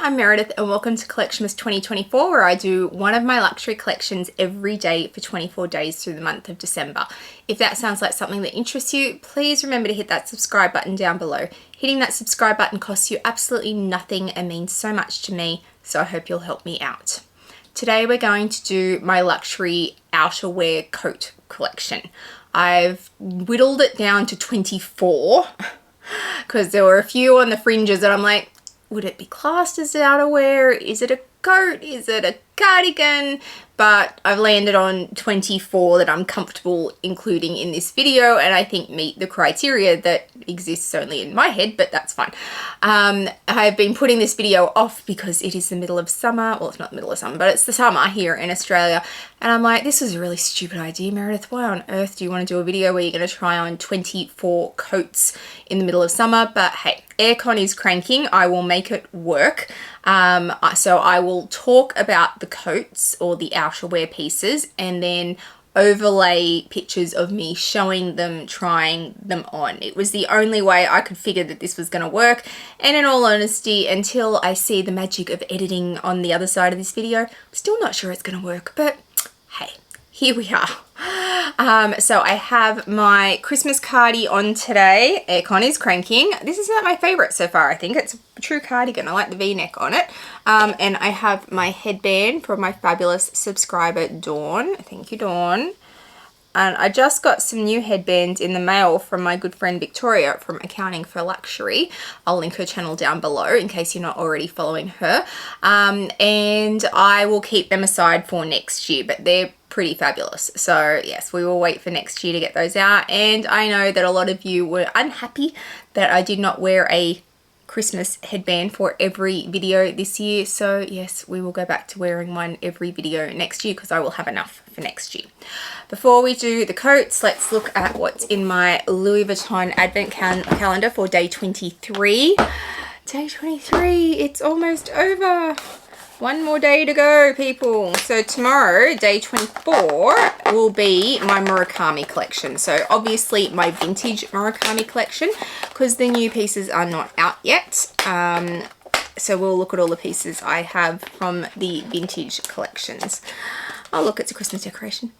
I'm Meredith and welcome to Collectionmas 2024, where I do one of my luxury collections every day for 24 days through the month of December. If that sounds like something that interests you, please remember to hit that subscribe button down below. Hitting that subscribe button costs you absolutely nothing and means so much to me, so I hope you'll help me out. Today we're going to do my luxury outerwear coat collection. I've whittled it down to 24 because there were a few on the fringes that I'm like, would it be classed as outerwear? Is it a coat? Is it a cardigan? But I've landed on 24 that I'm comfortable including in this video, and I think meet the criteria that exists only in my head, but that's fine. I've been putting this video off because it is the middle of summer. Well, it's not the middle of summer, but it's the summer here in Australia. And I'm like, this is a really stupid idea, Meredith. Why on earth do you want to do a video where you're going to try on 24 coats in the middle of summer? But hey, aircon is cranking. I will make it work. So I will talk about the coats or the outerwear pieces and then overlay pictures of me showing them, trying them on. It was the only way I could figure that this was going to work. And in all honesty, until I see the magic of editing on the other side of this video, I'm still not sure it's going to work. But hey, here we are. So I have my Christmas cardi on today. Aircon is cranking. This is not my favorite so far. I think it's a true cardigan. I like the V-neck on it. And I have my headband from my fabulous subscriber, Dawn. Thank you, Dawn. And I just got some new headbands in the mail from my good friend Victoria from Accounting for Luxury. I'll link her channel down below in case you're not already following her. And I will keep them aside for next year, but they're pretty fabulous. So yes, we will wait for next year to get those out. And I know that a lot of you were unhappy that I did not wear a Christmas headband for every video this year. So yes, we will go back to wearing one every video next year because I will have enough for next year. Before we do the coats, let's look at what's in my Louis Vuitton advent calendar for day 23. Day 23, it's almost over. One more day to go, people. So tomorrow, day 24, will be my Murakami collection. So obviously my vintage Murakami collection, because the new pieces are not out yet. So we'll look at all the pieces I have from the vintage collections. Oh look, it's a Christmas decoration.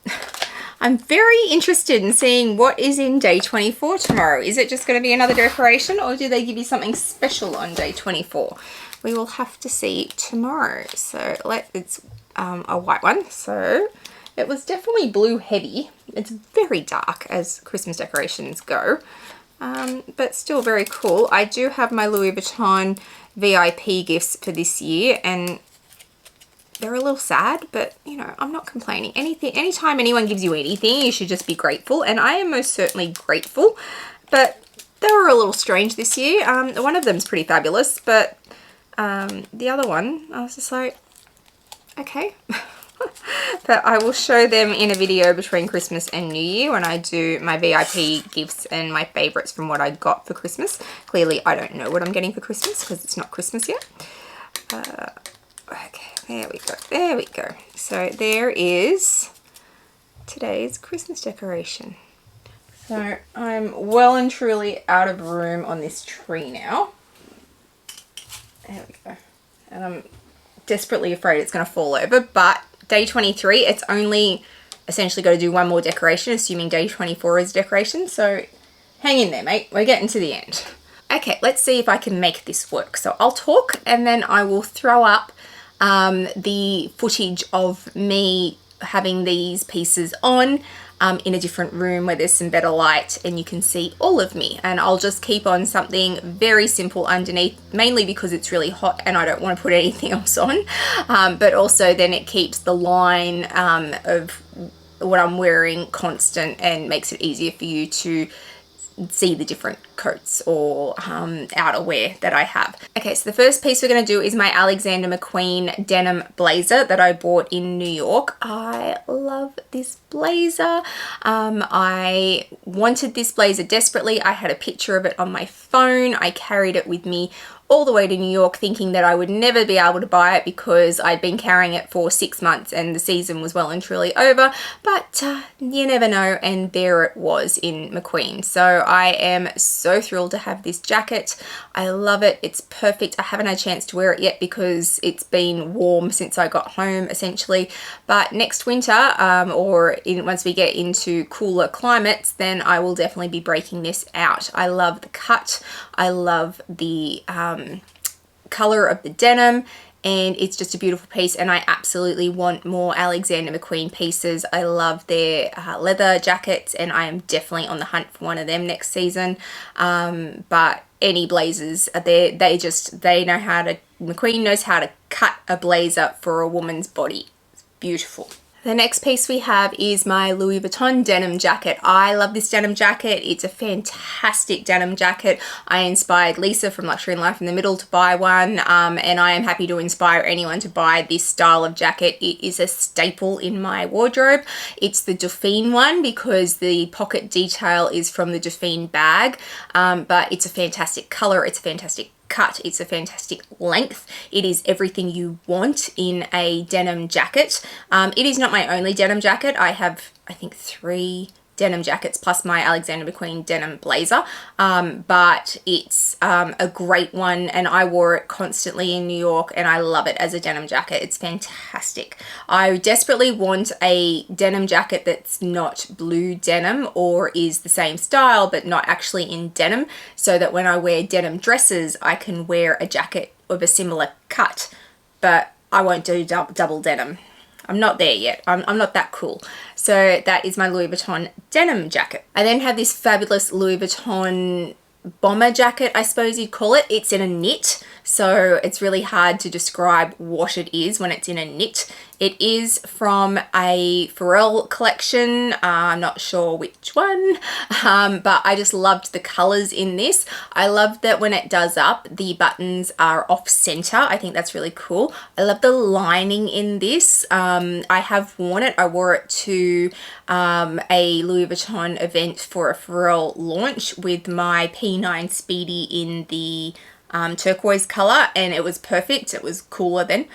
I'm very interested in seeing what is in day 24 tomorrow. Is it just going to be another decoration, or do they give you something special on day 24? We will have to see tomorrow. So it's a white one. So it was definitely blue heavy. It's very dark as Christmas decorations go, but still very cool. I do have my Louis Vuitton VIP gifts for this year, and they're a little sad, but you know, I'm not complaining. Anytime anyone gives you anything, you should just be grateful, and I am most certainly grateful. But they were a little strange this year. One of them's pretty fabulous, but the other one, I was just like, okay. But I will show them in a video between Christmas and New Year when I do my VIP gifts and my favorites from what I got for Christmas. Clearly, I don't know what I'm getting for Christmas because it's not Christmas yet. Okay, there we go. There we go. So there is today's Christmas decoration. So I'm well and truly out of room on this tree now. There we go. And I'm desperately afraid it's going to fall over, but day 23, it's only essentially got to do one more decoration, assuming day 24 is decoration. So hang in there, mate. We're getting to the end. Okay, let's see if I can make this work. So I'll talk and then I will throw up the footage of me having these pieces on in a different room where there's some better light and you can see all of me, and I'll just keep on something very simple underneath, mainly because it's really hot and I don't want to put anything else on, but also then it keeps the line of what I'm wearing constant and makes it easier for you to see the different coats or outerwear that I have. Okay, so the first piece we're going to do is my Alexander McQueen denim blazer that I bought in New York. I love this blazer. I wanted this blazer desperately. I had a picture of it on my phone. I carried it with me all the way to New York thinking that I would never be able to buy it because I'd been carrying it for 6 months and the season was well and truly over, but you never know, and there it was in McQueen. So I am so so thrilled to have this jacket. I love it. It's perfect. I haven't had a chance to wear it yet because it's been warm since I got home essentially, but next winter once we get into cooler climates, then I will definitely be breaking this out. I love the cut. I love the color of the denim, and it's just a beautiful piece, and I absolutely want more Alexander McQueen pieces. I love their leather jackets, and I am definitely on the hunt for one of them next season. But any blazers are there, McQueen knows how to cut a blazer for a woman's body. It's beautiful. The next piece we have is my Louis Vuitton denim jacket. I love this denim jacket. It's a fantastic denim jacket. I inspired Lisa from Luxury and Life in the Middle to buy one, and I am happy to inspire anyone to buy this style of jacket. It is a staple in my wardrobe. It's the Dauphine one because the pocket detail is from the Dauphine bag, but it's a fantastic color. It's a fantastic cut. It's a fantastic length. It is everything you want in a denim jacket. It is not my only denim jacket. I have, I think, 3 denim jackets plus my Alexander McQueen denim blazer, but it's a great one, and I wore it constantly in New York, and I love it as a denim jacket. It's fantastic. I desperately want a denim jacket that's not blue denim or is the same style but not actually in denim, so that when I wear denim dresses I can wear a jacket of a similar cut, but I won't do double denim. I'm not there yet. I'm not that cool. So that is my Louis Vuitton denim jacket. I then have this fabulous Louis Vuitton bomber jacket, I suppose you'd call it. It's in a knit, so it's really hard to describe what it is when it's in a knit. It is from a Pharrell collection. I'm not sure which one, but I just loved the colors in this. I love that when it does up, the buttons are off center. I think that's really cool. I love the lining in this. I have worn it. I wore it to a Louis Vuitton event for a Pharrell launch with my P9 Speedy in the turquoise color, and it was perfect. It was cooler then.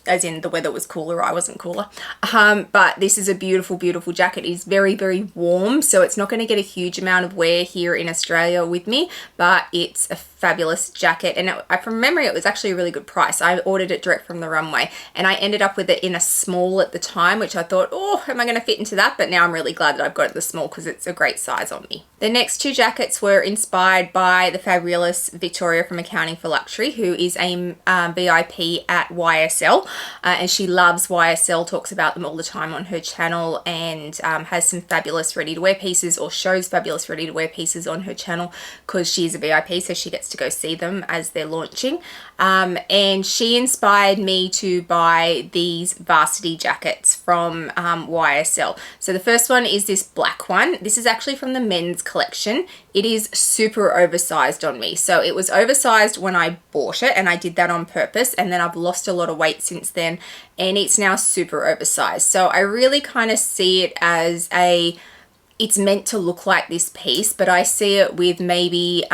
As in the weather was cooler, I wasn't cooler. But this is a beautiful, beautiful jacket. It is very, very warm, so it's not going to get a huge amount of wear here in Australia with me, but it's a fabulous jacket, and from memory it was actually a really good price. I ordered it direct from the runway, and I ended up with it in a small at the time, which I thought, oh, am I going to fit into that? But now I'm really glad that I've got it the small because it's a great size on me. The next 2 jackets were inspired by the fabulous Victoria from Accounting for Luxury, who is a VIP at YSL, and she loves YSL, talks about them all the time on her channel, and has some fabulous ready-to-wear pieces, or shows fabulous ready-to-wear pieces on her channel because she's a VIP, so she gets to go see them as they're launching. And she inspired me to buy these varsity jackets from YSL. So the first one is this black one. This is actually from the men's collection. It is super oversized on me. So it was oversized when I bought it, and I did that on purpose, and then I've lost a lot of weight since then, and it's now super oversized. So I really kind of see it as it's meant to look like this piece, but I see it with maybe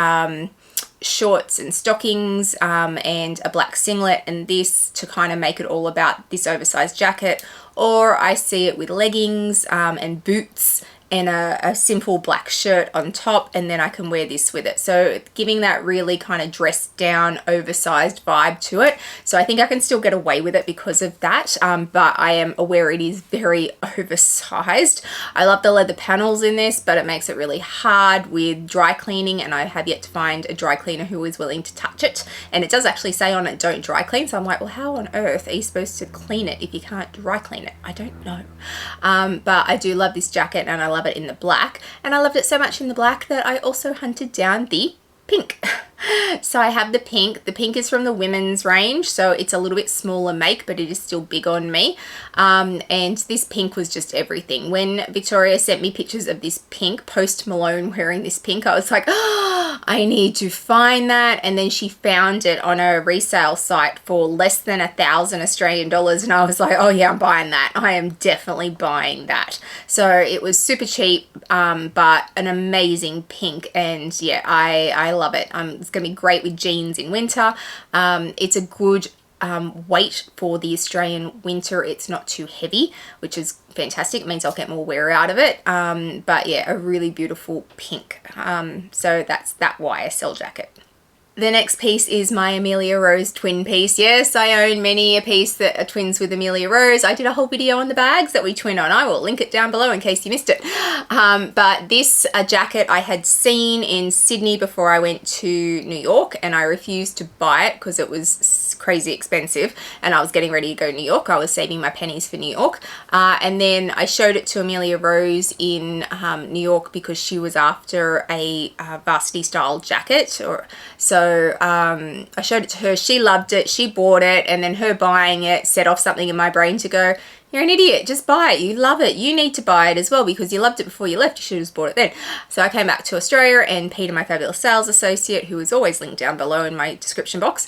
shorts and stockings and a black singlet and this to kind of make it all about this oversized jacket, or I see it with leggings and boots and a simple black shirt on top, and then I can wear this with it. So giving that really kind of dressed down, oversized vibe to it. So I think I can still get away with it because of that, but I am aware it is very oversized. I love the leather panels in this, but it makes it really hard with dry cleaning, and I have yet to find a dry cleaner who is willing to touch it. And it does actually say on it, don't dry clean. So I'm like, well, how on earth are you supposed to clean it if you can't dry clean it? I don't know. But I do love this jacket, and I love it in the black, and I loved it so much in the black that I also hunted down the pink. So I have the pink. The pink is from the women's range, so it's a little bit smaller make, but it is still big on me. And this pink was just everything. When Victoria sent me pictures of this pink, Post Malone wearing this pink, I was like, oh, I need to find that. And then she found it on a resale site for less than 1,000 Australian dollars, and I was like, oh yeah, I'm buying that. I am definitely buying that. So it was super cheap, but an amazing pink, and yeah, I love it. It's gonna be great with jeans in winter. It's a good weight for the Australian winter. It's not too heavy, which is fantastic. It means I'll get more wear out of it. But yeah, a really beautiful pink. So that's that YSL jacket. The next piece is my Amelia Rose Twin piece. Yes, I own many a piece that are twins with Amelia Rose. I did a whole video on the bags that we twin on. I will link it down below in case you missed it. But this jacket I had seen in Sydney before I went to New York, and I refused to buy it because it was crazy expensive and I was getting ready to go to New York. I was saving my pennies for New York. And then I showed it to Amelia Rose in New York because she was after a varsity style jacket. So I showed it to her. She loved it. She bought it, and then her buying it set off something in my brain to go, you're an idiot. Just buy it. You love it. You need to buy it as well because you loved it before you left. You should have just bought it then. So I came back to Australia, and Peter, my fabulous sales associate, who is always linked down below in my description box,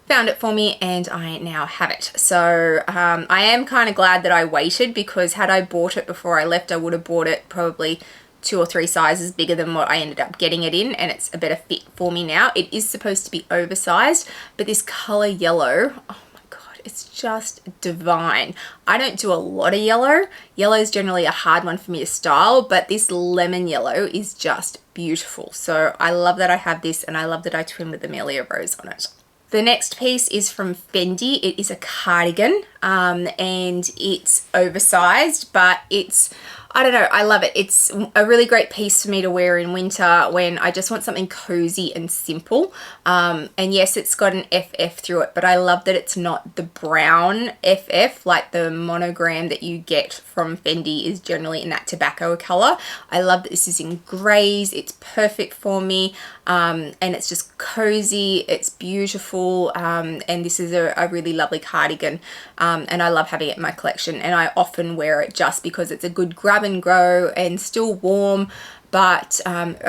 found it for me, and I now have it. So I am kind of glad that I waited, because had I bought it before I left, I would have bought it probably 2 or 3 sizes bigger than what I ended up getting it in, and it's a better fit for me now. It is supposed to be oversized, but this color yellow, oh my god, it's just divine. I don't do a lot of yellow. Yellow is generally a hard one for me to style, but this lemon yellow is just beautiful. So I love that I have this, and I love that I twin with Amelia Rose on it. The next piece is from Fendi. It is a cardigan, and it's oversized, but it's, I don't know, I love it. It's a really great piece for me to wear in winter when I just want something cozy and simple. And yes, it's got an FF through it, but I love that it's not the brown FF, like the monogram that you get from Fendi is generally in that tobacco color. I love that this is in grays. It's perfect for me, and it's just cozy. It's beautiful, and this is a really lovely cardigan, and I love having it in my collection, and I often wear it just because it's a good grab and go and still warm, but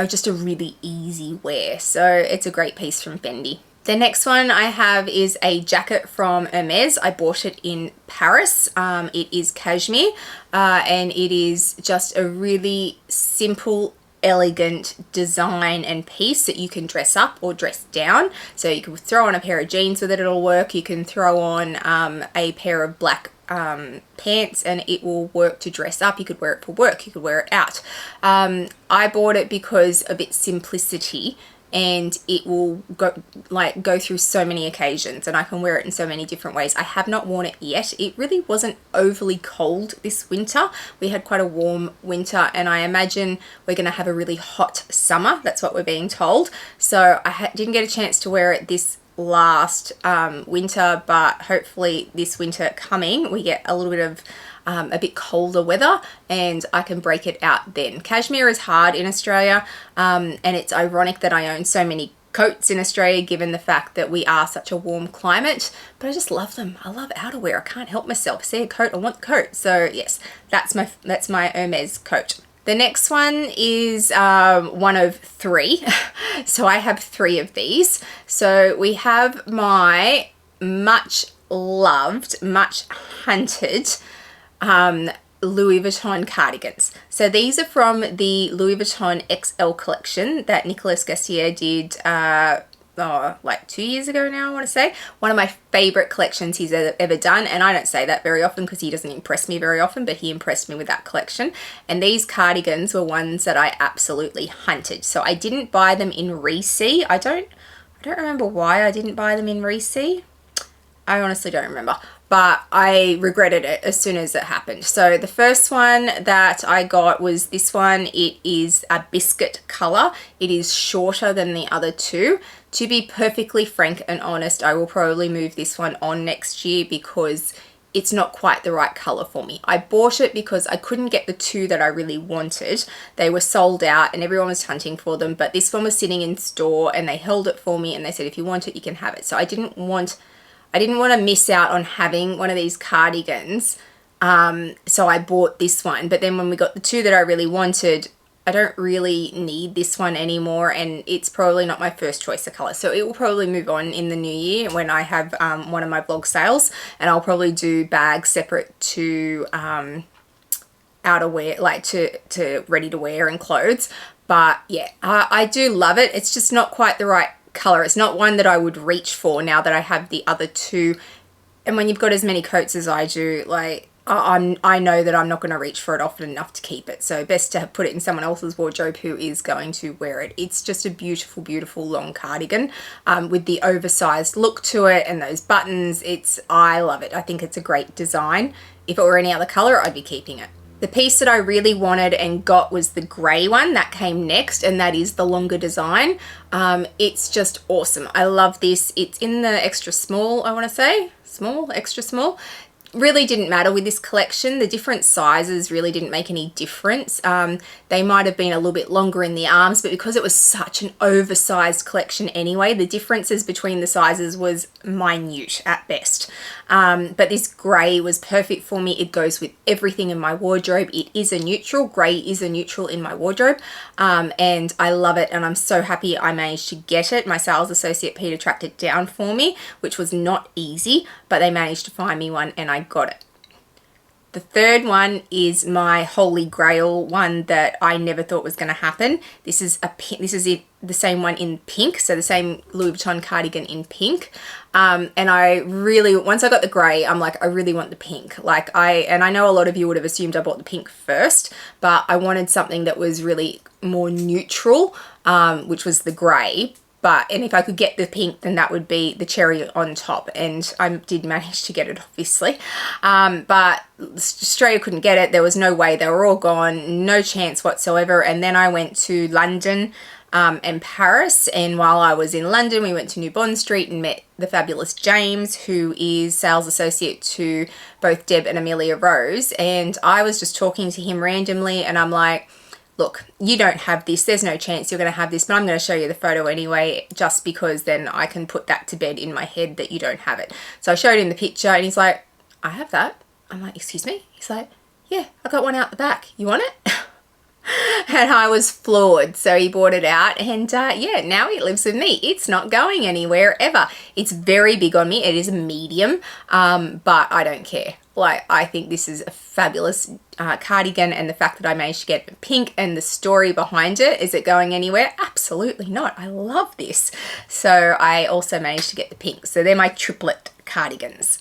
just a really easy wear. So it's a great piece from Fendi. The next one I have is a jacket from Hermes. I bought it in Paris. It is cashmere, and it is just a really simple, elegant design and piece that you can dress up or dress down. So you can throw on a pair of jeans with it, it'll work. You can throw on a pair of black pants and it will work to dress up. You could wear it for work, you could wear it out. I bought it because of its simplicity, and it will go through so many occasions, and I can wear it in so many different ways. I have not worn it yet. It really wasn't overly cold this winter. We had quite a warm winter, and I imagine we're going to have a really hot summer. That's what we're being told. So I didn't get a chance to wear it this last winter, but hopefully this winter coming we get a little bit of a bit colder weather and I can break it out then. Cashmere is hard in Australia, and it's ironic that I own so many coats in Australia given the fact that we are such a warm climate, but I just love them. I love outerwear. I can't help myself. See a coat, I want the coat. So yes, that's my Hermes coat. The next one is one of 3. So I have 3 of these. So we have my much loved, much hunted Louis Vuitton cardigans. So these are from the Louis Vuitton XL collection that Nicolas Gassier did like 2 years ago now, I want to say. One of my favorite collections he's ever done, and I don't say that very often because he doesn't impress me very often, but he impressed me with that collection. And these cardigans were ones that I absolutely hunted. So I didn't buy them in Resee. I don't remember why I didn't buy them in Resee. I honestly don't remember, but I regretted it as soon as it happened. So the first one that I got was this one. It is a biscuit color. It is shorter than the other 2. To be perfectly frank and honest, I will probably move this one on next year because it's not quite the right color for me. I bought it because I couldn't get the 2 that I really wanted. They were sold out and everyone was hunting for them, but this one was sitting in store and they held it for me and they said, if you want it, you can have it. So I didn't want to miss out on having one of these cardigans, so I bought this one. But then when we got the 2 that I really wanted, I don't really need this one anymore, and it's probably not my first choice of colour. So it will probably move on in the new year when I have one of my blog sales, and I'll probably do bags separate to outerwear, like to ready to wear and clothes. But yeah, I do love it. It's just not quite the right color. It's not one that I would reach for now that I have the other 2 And when you've got as many coats as I do, like, I know that I'm not going to reach for it often enough to keep it. So best to put it in someone else's wardrobe who is going to wear it. It's just a beautiful, beautiful long cardigan with the oversized look to it and those buttons. I love it. I think it's a great design. If it were any other color, I'd be keeping it. The piece that I really wanted and got was the grey one that came next, and that is the longer design. It's just awesome. I love this. It's in the extra small, I want to say. Small, extra small. Really didn't matter with this collection. The different sizes really didn't make any difference. They might have been a little bit longer in the arms, but because it was such an oversized collection anyway, the differences between the sizes was minute at best. But this grey was perfect for me. It goes with everything in my wardrobe. It is a neutral. Grey is a neutral in my wardrobe. And I love it, and I'm so happy I managed to get it. My sales associate Peter tracked it down for me, which was not easy, but they managed to find me one and I got it. The third one is my holy grail one that I never thought was going to happen. This is the same one in pink, so the same Louis Vuitton cardigan in pink. And I really, once I got the grey, I'm like, I really want the pink. And I know a lot of you would have assumed I bought the pink first, but I wanted something that was really more neutral, which was the grey. And if I could get the pink, then that would be the cherry on top. And I did manage to get it, obviously. But Australia couldn't get it. There was no way. They were all gone. No chance whatsoever. And then I went to London and Paris. And while I was in London, we went to New Bond Street and met the fabulous James, who is sales associate to both Deb and Amelia Rose. And I was just talking to him randomly, and I'm like, look, you don't have this. There's no chance you're going to have this, but I'm going to show you the photo anyway, just because then I can put that to bed in my head that you don't have it. So I showed him the picture and he's like, I have that. I'm like, excuse me? He's like, yeah, I got one out the back. You want it? And I was floored. So he bought it out, and yeah, now it lives with me. It's not going anywhere ever. It's very big on me. It is a medium, but I don't care. Like, I think this is a fabulous cardigan, and the fact that I managed to get pink and the story behind it, is it going anywhere? Absolutely not. I love this. So I also managed to get the pink. So they're my triplet cardigans.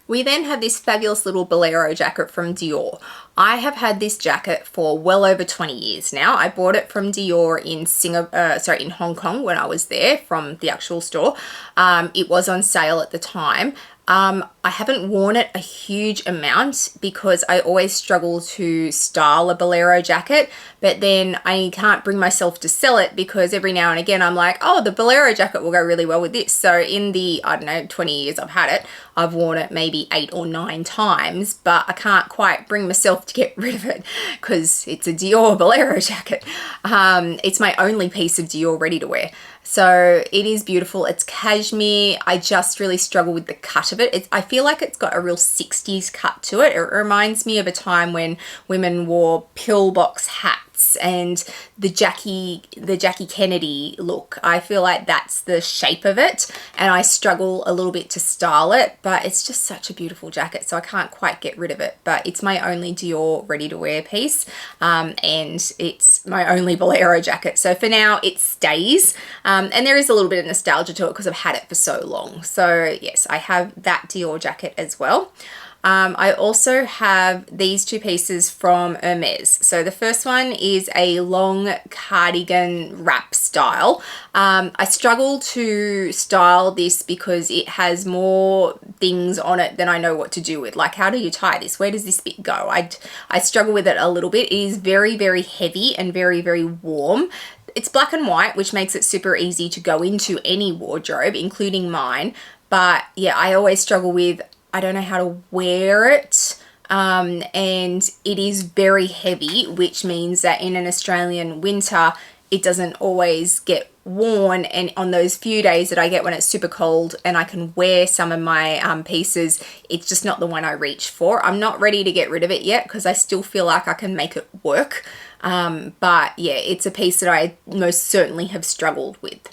We then have this fabulous little bolero jacket from Dior. I have had this jacket for well over 20 years now. I bought it from Dior in Hong Kong when I was there from the actual store. It was on sale at the time. I haven't worn it a huge amount because I always struggle to style a bolero jacket, but then I can't bring myself to sell it because every now and again I'm like, oh, the bolero jacket will go really well with this. So in the, I don't know, 20 years I've had it, I've worn it maybe 8 or 9 times, but I can't quite bring myself to get rid of it because it's a Dior bolero jacket. It's my only piece of Dior ready to wear. So it is beautiful. It's cashmere. I just really struggle with the cut of it. I feel like it's got a real 60s cut to it. It reminds me of a time when women wore pillbox hats and the Jackie Kennedy look. I feel like that's the shape of it, and I struggle a little bit to style it, but it's just such a beautiful jacket, so I can't quite get rid of it. But it's my only Dior ready-to-wear piece, and it's my only bolero jacket. So for now, it stays, and there is a little bit of nostalgia to it because I've had it for so long. So yes, I have that Dior jacket as well. I also have these 2 pieces from Hermes. So the first one is a long cardigan wrap style. I struggle to style this because it has more things on it than I know what to do with. Like, how do you tie this? Where does this bit go? I struggle with it a little bit. It is very, very heavy and very, very warm. It's black and white, which makes it super easy to go into any wardrobe, including mine. But yeah, I always struggle with, I don't know how to wear it, and it is very heavy, which means that in an Australian winter, it doesn't always get worn, and on those few days that I get when it's super cold and I can wear some of my pieces, it's just not the one I reach for. I'm not ready to get rid of it yet because I still feel like I can make it work, but yeah, it's a piece that I most certainly have struggled with.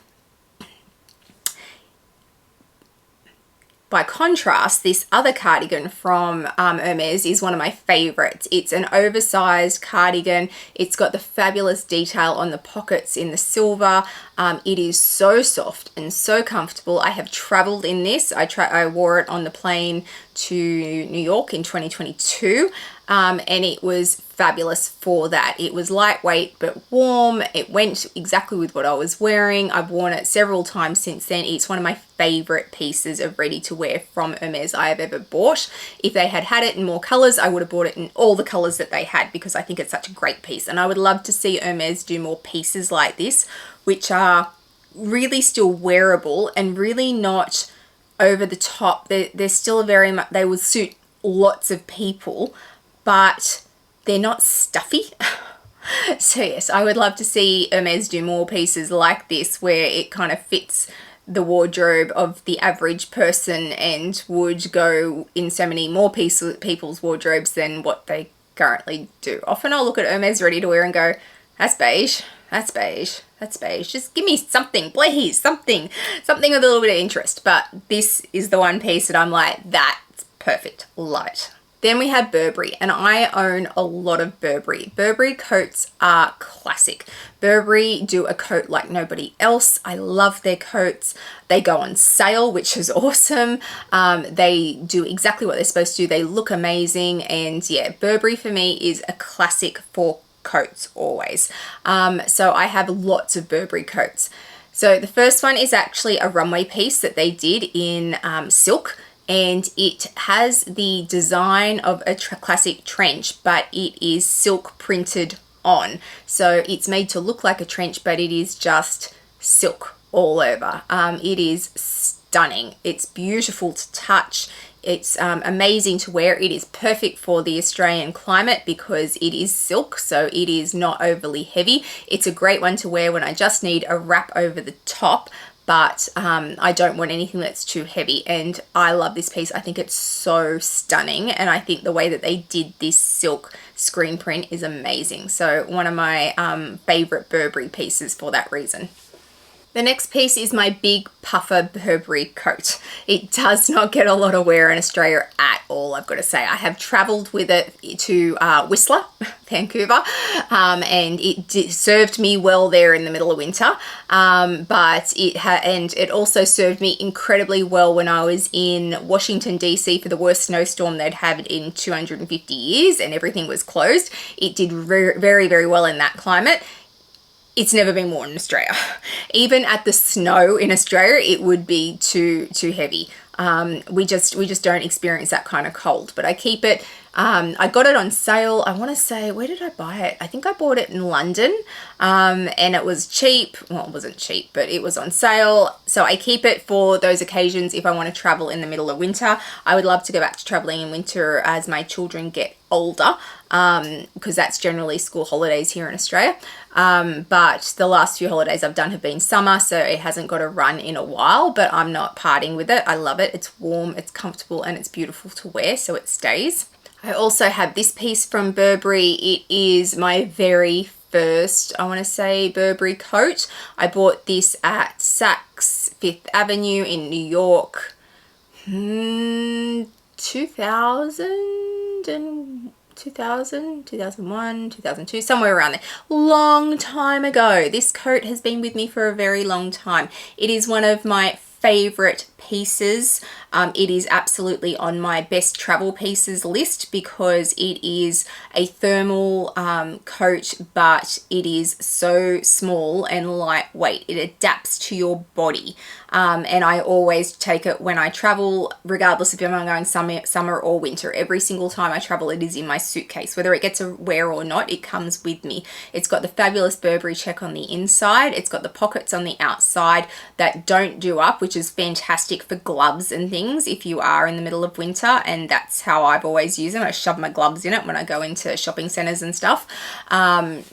By contrast, this other cardigan from Hermes is one of my favorites. It's an oversized cardigan. It's got the fabulous detail on the pockets in the silver. It is so soft and so comfortable. I have traveled in this. I wore it on the plane to New York in 2022, and it was fabulous for that. It was lightweight but warm. It went exactly with what I was wearing. I've worn it several times since then. It's one of my favorite pieces of ready to wear from Hermes I have ever bought. If they had it in more colors, I would have bought it in all the colors that they had, because I think it's such a great piece. And I would love to see Hermes do more pieces like this, which are really still wearable and really not over the top. They're still very much, they would suit lots of people, but they're not stuffy. So yes, I would love to see Hermes do more pieces like this, where it kind of fits the wardrobe of the average person and would go in so many more people's wardrobes than what they currently do. Often I'll look at Hermes ready to wear and go, that's beige, that's beige, that's beige. Just give me something, please, something with a little bit of interest. But this is the one piece that I'm like, that's perfect, love it. Then we have Burberry, and I own a lot of Burberry. Burberry coats are classic. Burberry do a coat like nobody else. I love their coats. They go on sale, which is awesome. They do exactly what they're supposed to do. They look amazing, and yeah, Burberry for me is a classic for coats always. So I have lots of Burberry coats. So the first one is actually a runway piece that they did in silk. And it has the design of a classic trench, but it is silk printed on. So it's made to look like a trench, but it is just silk all over. It is stunning. It's beautiful to touch. It's amazing to wear. It is perfect for the Australian climate because it is silk, so it is not overly heavy. It's a great one to wear when I just need a wrap over the top, but I don't want anything that's too heavy. And I love this piece. I think it's so stunning, and I think the way that they did this silk screen print is amazing. So one of my favorite Burberry pieces for that reason. The next piece is my big puffer Burberry coat. It does not get a lot of wear in Australia at all, I've got to say. I have travelled with it to Whistler, Vancouver, and it served me well there in the middle of winter, but it also served me incredibly well when I was in Washington DC for the worst snowstorm they'd had in 250 years and everything was closed. It did very, very, very well in that climate. It's never been worn in Australia. Even at the snow in Australia, it would be too heavy. We just don't experience that kind of cold, but I keep it. I got it on sale. I want to say, where did I buy it? I think I bought it in London, and it was cheap. Well, it wasn't cheap, but it was on sale. So I keep it for those occasions if I want to travel in the middle of winter. I would love to go back to traveling in winter as my children get older, because that's generally school holidays here in Australia. But the last few holidays I've done have been summer, so it hasn't got a run in a while, but I'm not parting with it. I love it. It's warm, it's comfortable, and it's beautiful to wear, so it stays. I also have this piece from Burberry. It is my very first, I want to say, Burberry coat. I bought this at Saks Fifth Avenue in New York, 2000, 2001, 2002, somewhere around there. Long time ago. This coat has been with me for a very long time. It is one of my favorite pieces. It is absolutely on my best travel pieces list because it is a thermal coat, but it is so small and lightweight. It adapts to your body, and I always take it when I travel, regardless if I'm going summer or winter. Every single time I travel, it is in my suitcase. Whether it gets a wear or not, it comes with me. It's got the fabulous Burberry check on the inside. It's got the pockets on the outside that don't do up, which is fantastic for gloves and things if you are in the middle of winter, and that's how I've always used them. I shove my gloves in it when I go into shopping centers and stuff. But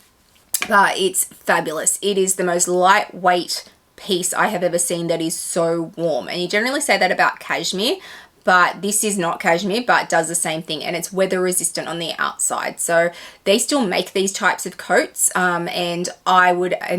it's fabulous. It is the most lightweight piece I have ever seen that is so warm, and you generally say that about cashmere, but this is not cashmere, but does the same thing, and it's weather resistant on the outside. So they still make these types of coats, and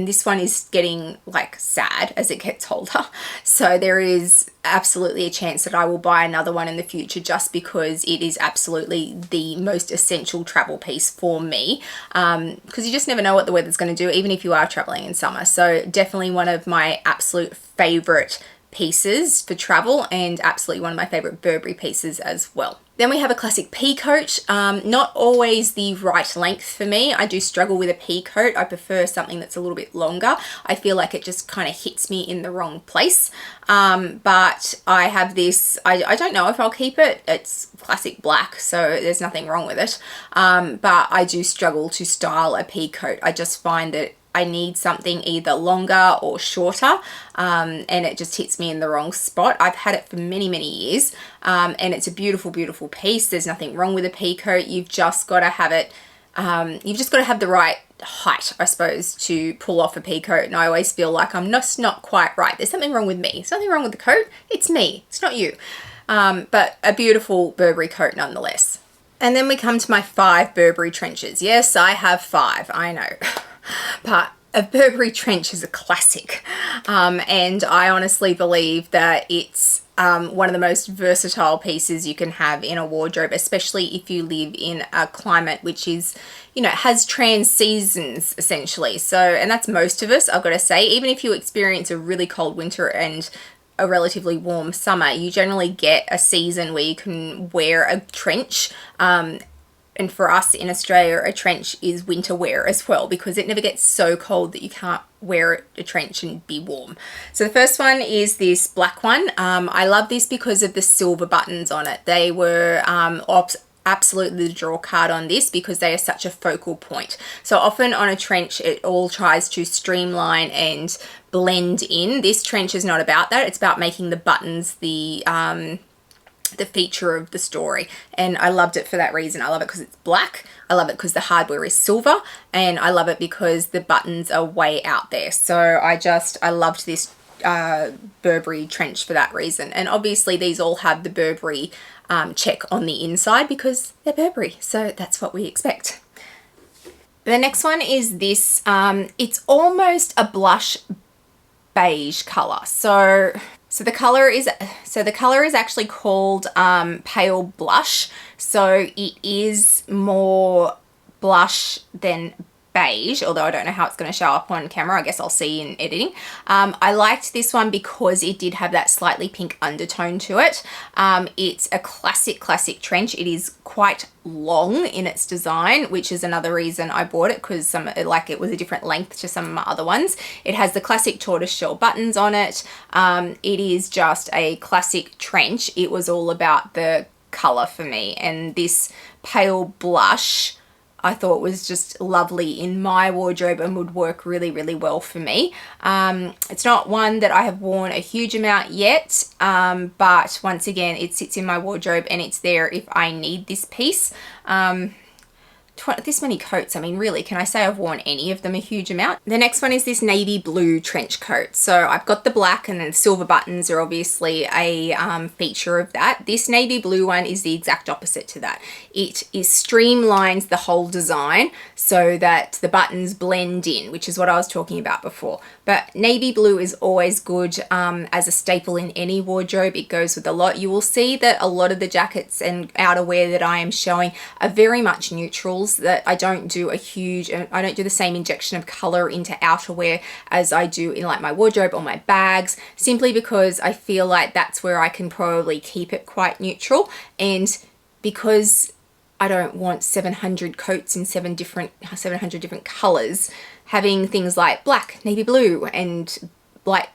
this one is getting like sad as it gets older. So there is absolutely a chance that I will buy another one in the future just because it is absolutely the most essential travel piece for me, because you just never know what the weather's going to do, even if you are traveling in summer. So definitely one of my absolute favorite pieces for travel, and absolutely one of my favorite Burberry pieces as well. Then we have a classic pea coat. Not always the right length for me. I do struggle with a pea coat. I prefer something that's a little bit longer. I feel like it just kind of hits me in the wrong place. But I have this, I don't know if I'll keep it. It's classic black, so there's nothing wrong with it. But I do struggle to style a pea coat. I just find that I need something either longer or shorter, and it just hits me in the wrong spot. I've had it for many, many years, and it's a beautiful, beautiful piece. There's nothing wrong with a pea coat. You've just got to have it, you've just got to have the right height, I suppose, to pull off a pea coat. And I always feel like I'm just not quite right. There's something wrong with me. There's nothing wrong with the coat. It's me. It's not you. But a beautiful Burberry coat nonetheless. And then we come to my 5 Burberry trenches. Yes, I have 5, I know. But a Burberry trench is a classic. And I honestly believe that it's one of the most versatile pieces you can have in a wardrobe, especially if you live in a climate which is, you know, has trans seasons essentially. So, and that's most of us, I've got to say. Even if you experience a really cold winter and a relatively warm summer, you generally get a season where you can wear a trench. And for us in Australia, a trench is winter wear as well, because it never gets so cold that you can't wear a trench and be warm. So the first one is this black one. I love this because of the silver buttons on it. They were absolutely the draw card on this because they are such a focal point. So often on a trench, it all tries to streamline and blend in. This trench is not about that. It's about making the buttons the feature of the story, and I loved it for that reason. I love it because it's black, I love it because the hardware is silver, and I love it because the buttons are way out there. So I loved this Burberry trench for that reason. And obviously these all have the Burberry check on the inside because they're Burberry, so that's what we expect. The next one is this, it's almost a blush beige color. So the color is actually called pale blush. So it is more blush than beige, although I don't know how it's going to show up on camera. I guess I'll see in editing. I liked this one because it did have that slightly pink undertone to it. It's a classic trench. It is quite long in its design, which is another reason I bought it, because it was a different length to some of my other ones. It has the classic tortoiseshell buttons on it. It is just a classic trench. It was all about the color for me, and this pale blush I thought was just lovely in my wardrobe and would work really, really well for me. It's not one that I have worn a huge amount yet, but once again, it sits in my wardrobe and it's there if I need this piece. This many coats, I mean, really, can I say I've worn any of them a huge amount? The next one is this navy blue trench coat. So I've got the black, and then silver buttons are obviously a feature of that. This navy blue one is the exact opposite to that. It streamlines the whole design so that the buttons blend in, which is what I was talking about before. But navy blue is always good as a staple in any wardrobe. It goes with a lot. You will see that a lot of the jackets and outerwear that I am showing are very much neutrals, that I don't do the same injection of color into outerwear as I do in like my wardrobe or my bags, simply because I feel like that's where I can probably keep it quite neutral. And because I don't want 700 coats in 700 different colors, having things like black, navy blue, and like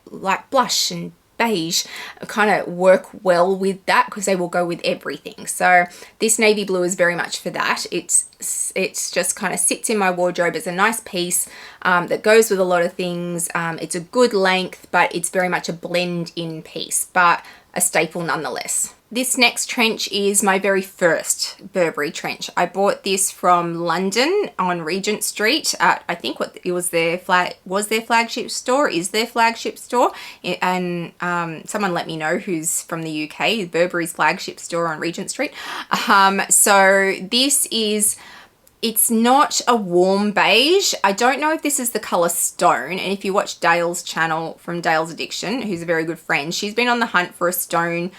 blush and beige kind of work well with that, because they will go with everything. So this navy blue is very much for that. It's just kind of sits in my wardrobe as a nice piece that goes with a lot of things. It's a good length, but it's very much a blend in piece, but a staple nonetheless. This next trench is my very first Burberry trench. I bought this from London on Regent Street at, I think it was their flagship store, is their flagship store. And someone let me know who's from the UK, Burberry's flagship store on Regent Street. So this is, it's not a warm beige. I don't know if this is the color stone. And if you watch Dale's channel from Dale's Addiction, who's a very good friend, she's been on the hunt for a stone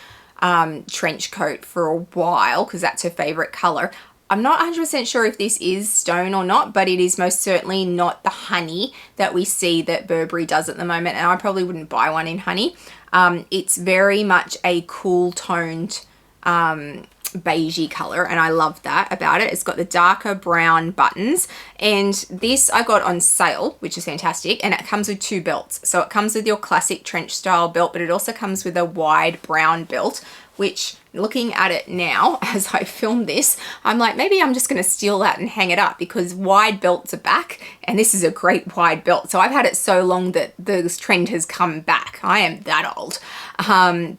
trench coat for a while because that's her favorite color. I'm not 100% sure if this is stone or not, but it is most certainly not the honey that we see that Burberry does at the moment, and I probably wouldn't buy one in honey. It's very much a cool toned beigey color, and I love that about it. It's got the darker brown buttons, and this I got on sale, which is fantastic, and it comes with 2 belts. So it comes with your classic trench style belt, but it also comes with a wide brown belt, which, looking at it now as I film this, I'm like, maybe I'm just going to steal that and hang it up, because wide belts are back, and this is a great wide belt. So I've had it so long that this trend has come back. I am that old.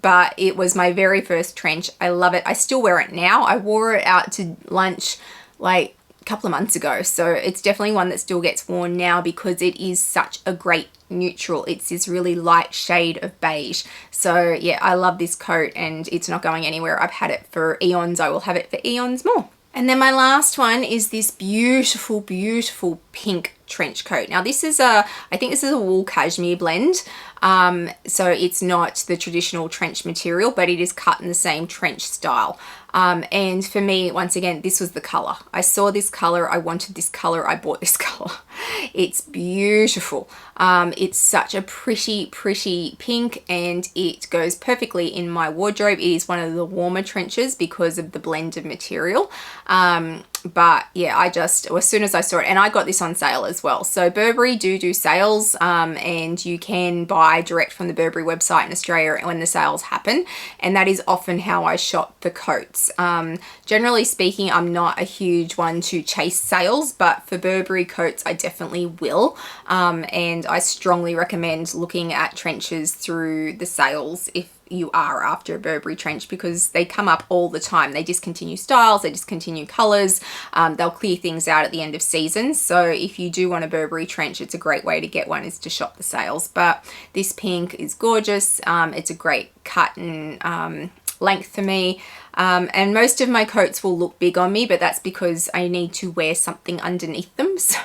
But it was my very first trench. I love it. I still wear it now. I wore it out to lunch like a couple of months ago. So it's definitely one that still gets worn now because it is such a great neutral. It's this really light shade of beige. So yeah, I love this coat, and it's not going anywhere. I've had it for eons. I will have it for eons more. And then my last one is this beautiful, beautiful pink trench coat. Now this is I think this is a wool cashmere blend. So it's not the traditional trench material, but it is cut in the same trench style. And for me, once again, this was the color. I saw this color, I wanted this color, I bought this color. It's beautiful. It's such a pretty, pretty pink, and it goes perfectly in my wardrobe. It is one of the warmer trenches because of the blend of material. But yeah, as soon as I saw it, and I got this on sale as well. So Burberry do sales, and you can buy direct from the Burberry website in Australia when the sales happen. And that is often how I shop for coats. Generally speaking, I'm not a huge one to chase sales, but for Burberry coats, I definitely will. And I strongly recommend looking at trenches through the sales if you are after a Burberry trench, because they come up all the time. They discontinue styles, they discontinue colors, they'll clear things out at the end of season. So if you do want a Burberry trench, it's a great way to get one, is to shop the sales. But this pink is gorgeous. It's a great cut and length for me. And most of my coats will look big on me, but that's because I need to wear something underneath them. So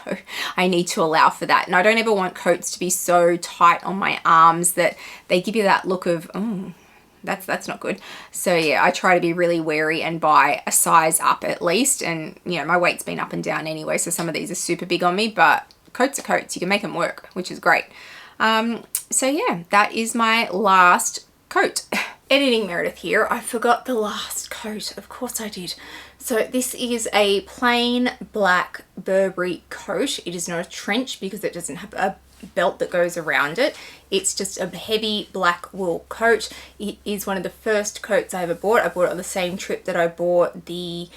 I need to allow for that. And I don't ever want coats to be so tight on my arms that they give you that look of, oh, that's not good. So yeah, I try to be really wary and buy a size up at least. And you know, my weight's been up and down anyway, so some of these are super big on me, but coats are coats. You can make them work, which is great. So yeah, that is my last coat. Editing Meredith here, I forgot the last coat. Of course I did. So this is a plain black Burberry coat. It is not a trench because it doesn't have a belt that goes around it. It's just a heavy black wool coat. It is one of the first coats I ever bought. I bought it on the same trip that I bought the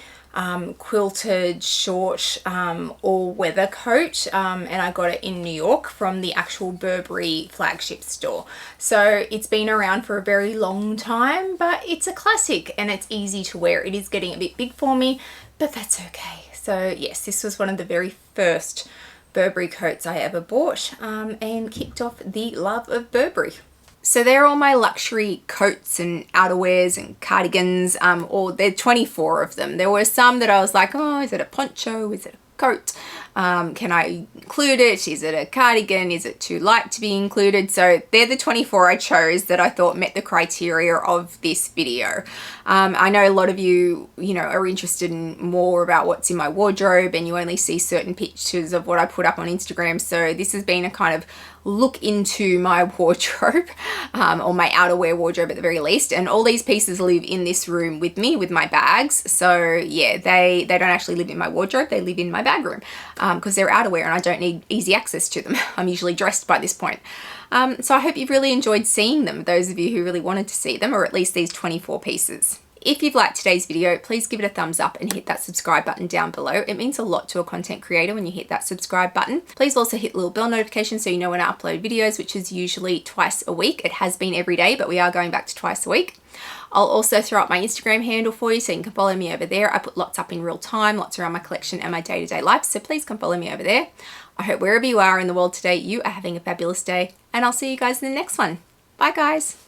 quilted short all-weather coat, and I got it in New York from the actual Burberry flagship store. So it's been around for a very long time, but it's a classic and it's easy to wear. It is getting a bit big for me, but that's okay. So yes, this was one of the very first Burberry coats I ever bought, and kicked off the love of Burberry. So they're all my luxury coats and outerwears and cardigans, or there are 24 of them. There were some that I was like, oh, is it a poncho? Is it a coat? Can I include it? Is it a cardigan? Is it too light to be included? So they're the 24 I chose that I thought met the criteria of this video. I know a lot of you, are interested in more about what's in my wardrobe, and you only see certain pictures of what I put up on Instagram. So this has been a kind of look into my wardrobe, or my outerwear wardrobe at the very least. And all these pieces live in this room with me, with my bags. So yeah, they don't actually live in my wardrobe, they live in my bag room, because they're outerwear and I don't need easy access to them. I'm usually dressed by this point. So I hope you've really enjoyed seeing them, those of you who really wanted to see them, or at least these 24 pieces. If you've liked today's video, please give it a thumbs up and hit that subscribe button down below. It means a lot to a content creator when you hit that subscribe button. Please also hit the little bell notification so you know when I upload videos, which is usually twice a week. It has been every day, but we are going back to twice a week. I'll also throw up my Instagram handle for you so you can follow me over there. I put lots up in real time, lots around my collection and my day-to-day life, so please come follow me over there. I hope wherever you are in the world today, you are having a fabulous day, and I'll see you guys in the next one. Bye guys.